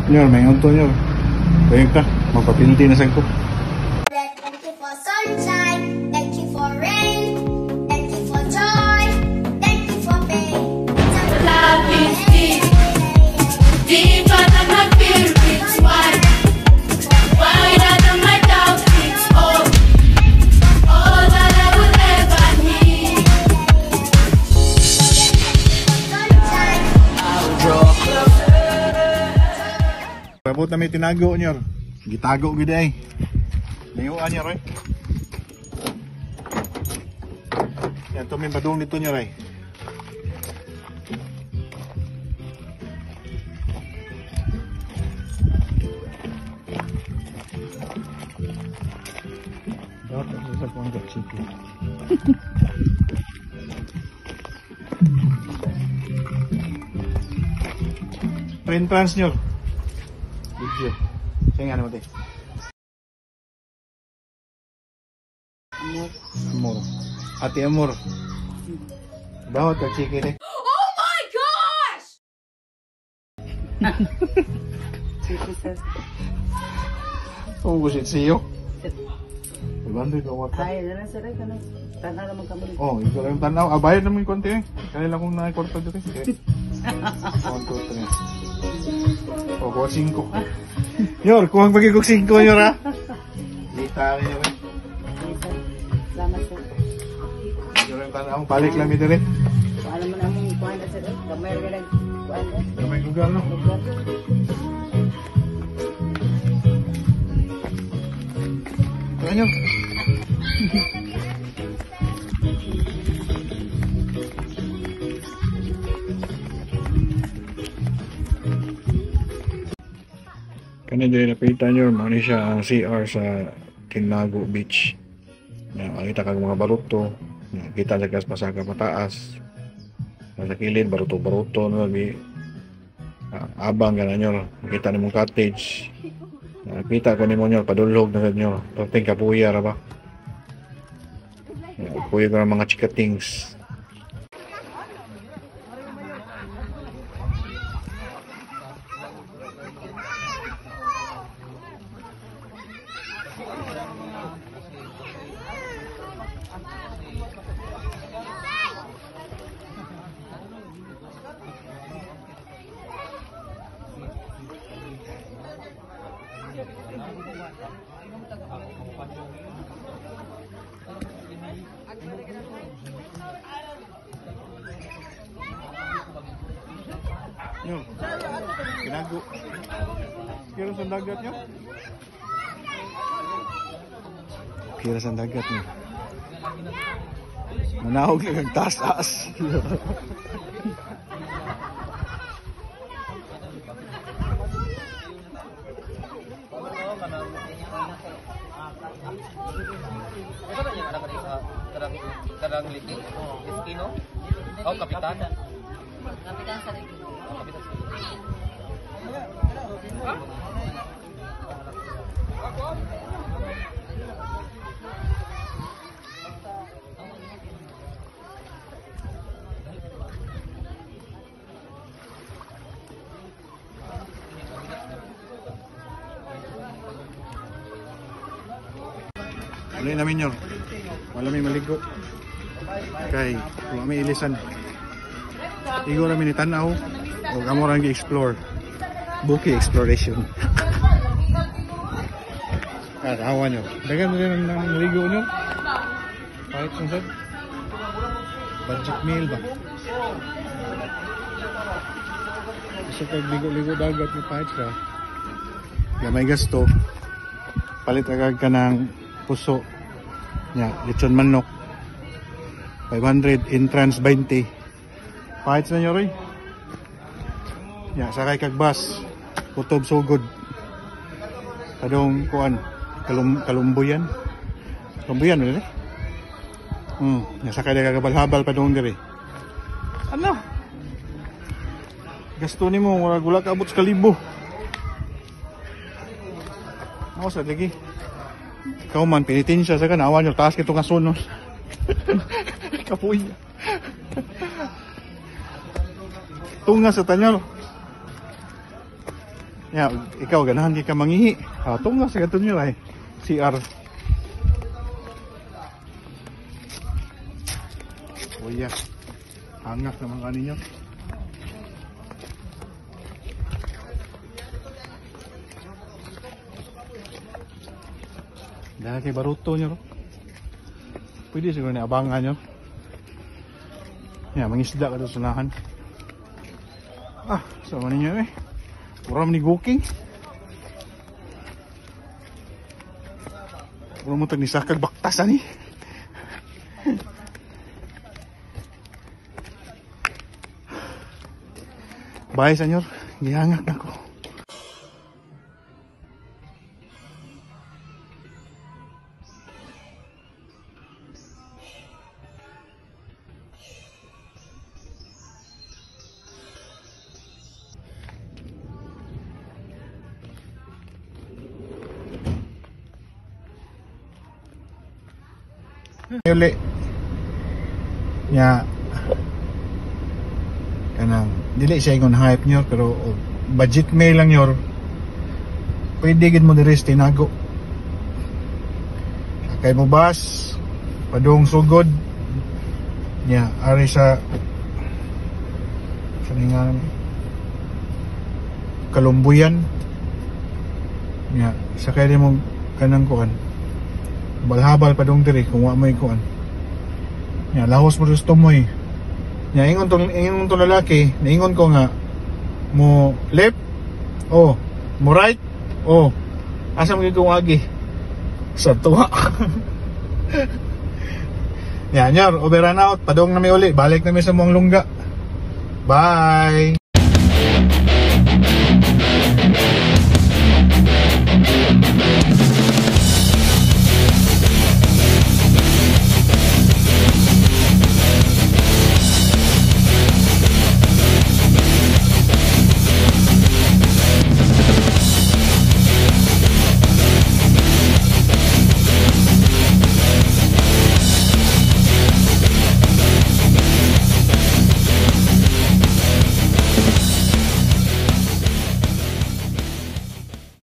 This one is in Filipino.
Nyor, may unto nyor. Kaya ka, magpapinti na sa ko. Thank you for sunshine, thank you for rain, thank you for joy, thank you for pain. Love is deep, deeper than my fear, it's wide, wider than my doubt, it's all that I would ever need. Sabot na may tinago nyor. Gitago gid ay. Layuan nyor ay. Yan to may badung dito nyor ay. Dapat sa pangkat city. Entrance nyor. Video. Saya nga naman tayo. Amor. Ate Amor. Bawat ka chiki eh. Oh my gosh! Kung gusto siyo. Maganda ito wata. Ay, na sir, kana tanaw naman kamo. Oh, ito lang yung tanaw. Bayad naman yung konti eh. Kanila kong nakikwarto dito eh. 1, 2, 3. O, kuha 5. Yor, kuha magigog 5 nyor ha. Lita rin nyo eh. Salamat sir. Yor yung tanaw. Balik lang dito rin. Alam mo na mong kuan na sir. Gamay ra lang kuan na. May lugar no. Kuha nyo. Kani din napitan nyo, mani siya ang CR sa Tinago Beach. Makita kag mga baruto, kita sa gas pasaka mataas. Sa kilid baruto-baruto no bi abang ganan nyo, makita nimong cottage. Nakita ko nimo nyo padulog na nyo. Torting kapuya ra ba? Kuya ko ng mga chikatings. Nyo, kinago. Kira sa dagat nyo? Kira sa dagat nyo. Manahog lang ang taas-taas. Karang liti, Eskino, kapitan. Kapitan sa rin. Uli namin nyo. Wala may maligo. Kay, wala may ilisan. Igo namin itanaw. O kamo lang i-explore. Buki exploration. Kakawa nyo. Dagan mo rin ang maligo nyo. Kahit saan. Budget meal ba? Gusto kag ligo-ligo dagat mo kahit ka. Kaya may gasto. Palit agad ka ng puso. Nya, lechon manok. 500, entrance 20. Pahit sa nyo rin. Ya, sakay kag bus. Kutob sugod. Kadong kuan, kalumbuyan. Kalumbuyan mo rin. Ya, sakay na kagabal-habal pa doon diri. Ano? Gasto ni mo, wala ka abot sa 1,000. Ako sa lagi. Ikaw man, pinitin siya sa kanawa nyo, taas kito nga sunos. Kapuy. Tunga sa tanyo. Ya, ikaw ganahan di ka mangihi. Tunga sa gaton nyo ay CR. Oh yeah. Hangak naman kaninyo. Dahil kay baruto nyo. Pwede siguro na abangan nyo. Ya, mangisda ka doon sa unahan. Sama ninyo eh. Kurang ni Goking. Kurang mo nisakag baktasan eh. Bye, senyor. Gihangak na ko. Uli nya kanang dili siya ingon hype nyo pero budget mail lang nyor pwede gid mo diri sa tinago kay mo bus padung sugod nya ari sa saningan Kalumbuyan nya sa kay mo kanang kuan balhabal pa dong diri kung wa mo ikuan. Ya lahos mo gusto mo eh. Ya ingon to lalaki, naingon ko nga mo left mo right asa mo gid kong agi sa tuwa. Ya nyor, over and out, padong na mi uli, balik na mi sa mong lungga. Bye.